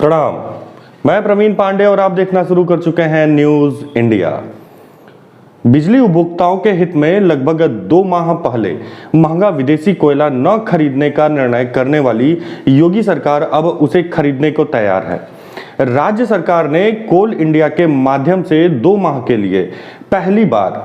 प्रणाम। मैं प्रवीण पांडे और आप देखना शुरू कर चुके हैं न्यूज इंडिया। बिजली उपभोक्ताओं के हित में लगभग 2 माह पहले महंगा विदेशी कोयला न खरीदने का निर्णय करने वाली योगी सरकार अब उसे खरीदने को तैयार है। राज्य सरकार ने कोल इंडिया के माध्यम से 2 माह के लिए पहली बार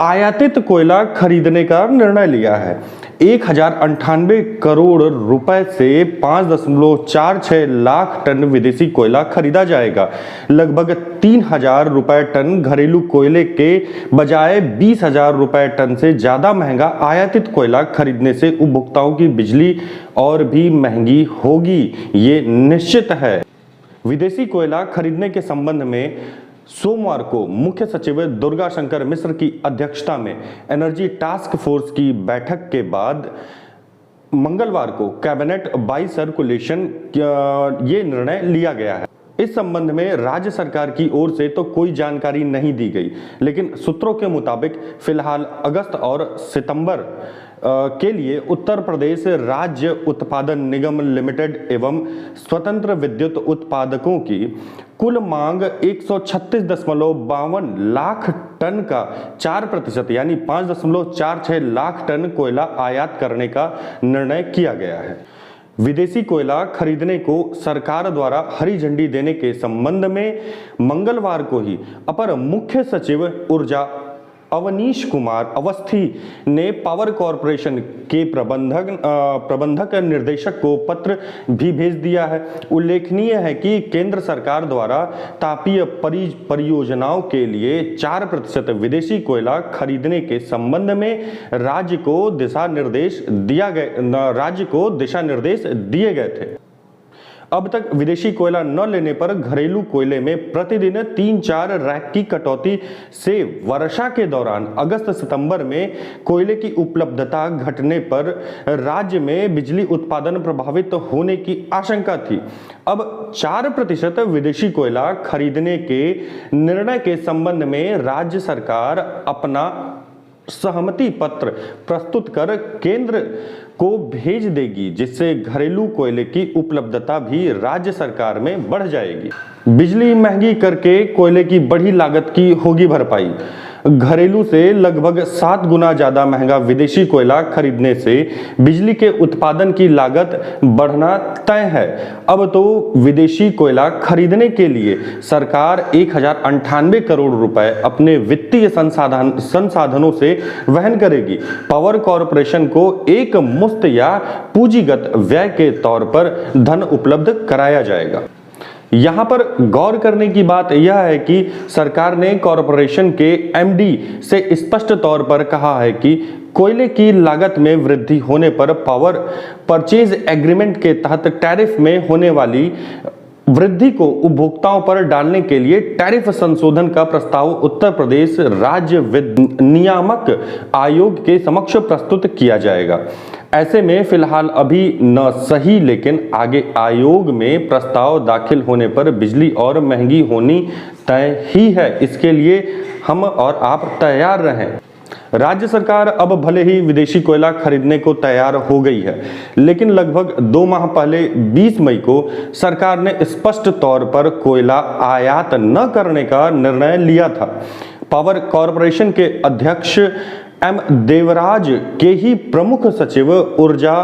आयातित कोयला खरीदने का निर्णय लिया है। 1098 करोड़ रुपए से 5.46 लाख टन विदेशी कोयला खरीदा जाएगा। लगभग 3000 रुपए टन घरेलू कोयले के बजाय 20,000 रुपए टन से ज्यादा महंगा आयातित कोयला खरीदने से उपभोक्ताओं की बिजली और भी महंगी होगी, ये निश्चित है। विदेशी कोयला खरीदने के संबंध में सोमवार को मुख्य सचिव दुर्गा शंकर मिश्र की अध्यक्षता में एनर्जी टास्क फोर्स की बैठक के बाद मंगलवार को कैबिनेट बाई सर्कुलेशन ये निर्णय लिया गया है। इस संबंध में राज्य सरकार की ओर से तो कोई जानकारी नहीं दी गई, लेकिन सूत्रों के मुताबिक फिलहाल अगस्त और सितंबर के लिए उत्तर प्रदेश राज्य उत्पादन निगम लिमिटेड एवं स्वतंत्र विद्युत उत्पादकों की कुल मांग 136.52 लाख टन का 4% यानी 5.46 लाख टन कोयला आयात करने का निर्णय किया गया है। विदेशी कोयला खरीदने को सरकार द्वारा हरी झंडी देने के संबंध में मंगलवार को ही अपर मुख्य सचिव ऊर्जा अवनीश कुमार अवस्थी ने पावर कॉरपोरेशन के प्रबंधक निर्देशक को पत्र भी भेज दिया है। उल्लेखनीय है कि केंद्र सरकार द्वारा तापीय परियोजनाओं के लिए 4% विदेशी कोयला खरीदने के संबंध में राज्य को दिशा निर्देश दिए गए थे। अब तक विदेशी कोयला न लेने पर घरेलू कोयले में प्रतिदिन 3-4 रैक की कटौती से वर्षा के दौरान अगस्त सितंबर में कोयले की उपलब्धता घटने पर राज्य में बिजली उत्पादन प्रभावित होने की आशंका थी। अब 4% विदेशी कोयला खरीदने के निर्णय के संबंध में राज्य सरकार अपना सहमति पत्र प्रस्तुत कर केंद्र को भेज देगी, जिससे घरेलू कोयले की उपलब्धता भी राज्य सरकार में बढ़ जाएगी। बिजली महंगी करके कोयले की बढ़ी लागत की होगी भरपाई। घरेलू से लगभग 7 गुना ज्यादा महंगा विदेशी कोयला खरीदने से बिजली के उत्पादन की लागत बढ़ना तय है। अब तो विदेशी कोयला खरीदने के लिए सरकार 1098 करोड़ रुपए अपने वित्तीय संसाधनों से वहन करेगी। पावर कॉरपोरेशन को एक मुफ्त या पूंजीगत व्यय के तौर पर धन उपलब्ध कराया जाएगा। यहां पर गौर करने की बात यह है कि सरकार ने कॉरपोरेशन के एमडी से स्पष्ट तौर पर कहा है कि कोयले की लागत में वृद्धि होने पर पावर परचेज एग्रीमेंट के तहत टैरिफ में होने वाली वृद्धि को उपभोक्ताओं पर डालने के लिए टैरिफ संशोधन का प्रस्ताव उत्तर प्रदेश राज्य नियामक आयोग के समक्ष प्रस्तुत किया जाएगा। ऐसे में फिलहाल अभी न सही, लेकिन आगे आयोग में प्रस्ताव दाखिल होने पर बिजली और महंगी होनी तय ही है। इसके लिए हम और आप तैयार रहें। राज्य सरकार अब भले ही विदेशी कोयला खरीदने को तैयार हो गई है, लेकिन लगभग 2 माह पहले 20 मई को सरकार ने स्पष्ट तौर पर कोयला आयात न करने का निर्णय लिया था। पावर कॉरपोरेशन के अध्यक्ष एम देवराज के ही प्रमुख सचिव ऊर्जा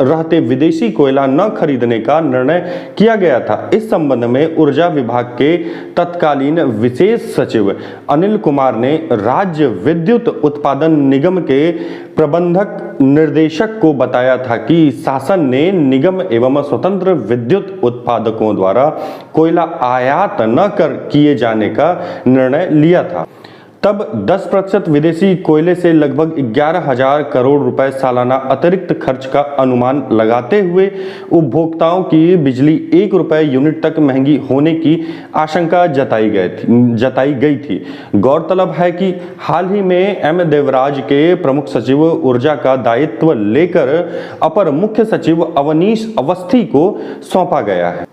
रहते विदेशी कोयला न खरीदने का निर्णय किया गया था। इस संबंध में ऊर्जा विभाग के तत्कालीन विशेष सचिव अनिल कुमार ने राज्य विद्युत उत्पादन निगम के प्रबंधक निर्देशक को बताया था कि शासन ने निगम एवं स्वतंत्र विद्युत उत्पादकों द्वारा कोयला आयात न किए जाने का निर्णय लिया था। तब 10% विदेशी कोयले से लगभग 11,000 करोड़ रुपए सालाना अतिरिक्त खर्च का अनुमान लगाते हुए उपभोक्ताओं की बिजली 1 रुपए यूनिट तक महंगी होने की आशंका जताई गई थी। गौरतलब है कि हाल ही में एम देवराज के प्रमुख सचिव ऊर्जा का दायित्व लेकर अपर मुख्य सचिव अवनीश अवस्थी को सौंपा गया है।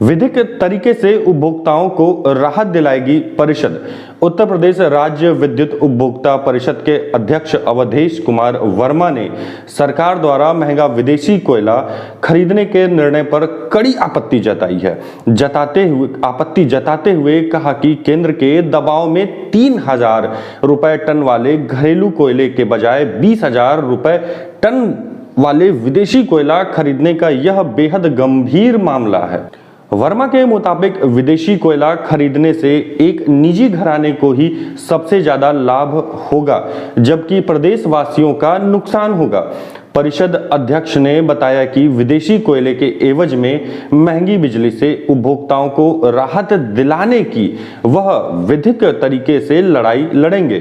विधिक तरीके से उपभोक्ताओं को राहत दिलाएगी परिषद। उत्तर प्रदेश राज्य विद्युत उपभोक्ता परिषद के अध्यक्ष अवधेश कुमार वर्मा ने सरकार द्वारा महंगा विदेशी कोयला खरीदने के निर्णय पर कड़ी आपत्ति जताई है। आपत्ति जताते हुए कहा कि केंद्र के दबाव में 3,000 रुपए टन वाले घरेलू कोयले के बजाय 20,000 रुपए टन वाले विदेशी कोयला खरीदने का यह बेहद गंभीर मामला है। वर्मा के मुताबिक विदेशी कोयला खरीदने से एक निजी घराने को ही सबसे ज्यादा लाभ होगा, जबकि प्रदेशवासियों का नुकसान होगा। परिषद अध्यक्ष ने बताया कि विदेशी कोयले के एवज में महंगी बिजली से उपभोक्ताओं को राहत दिलाने की वह विधिक तरीके से लड़ाई लड़ेंगे।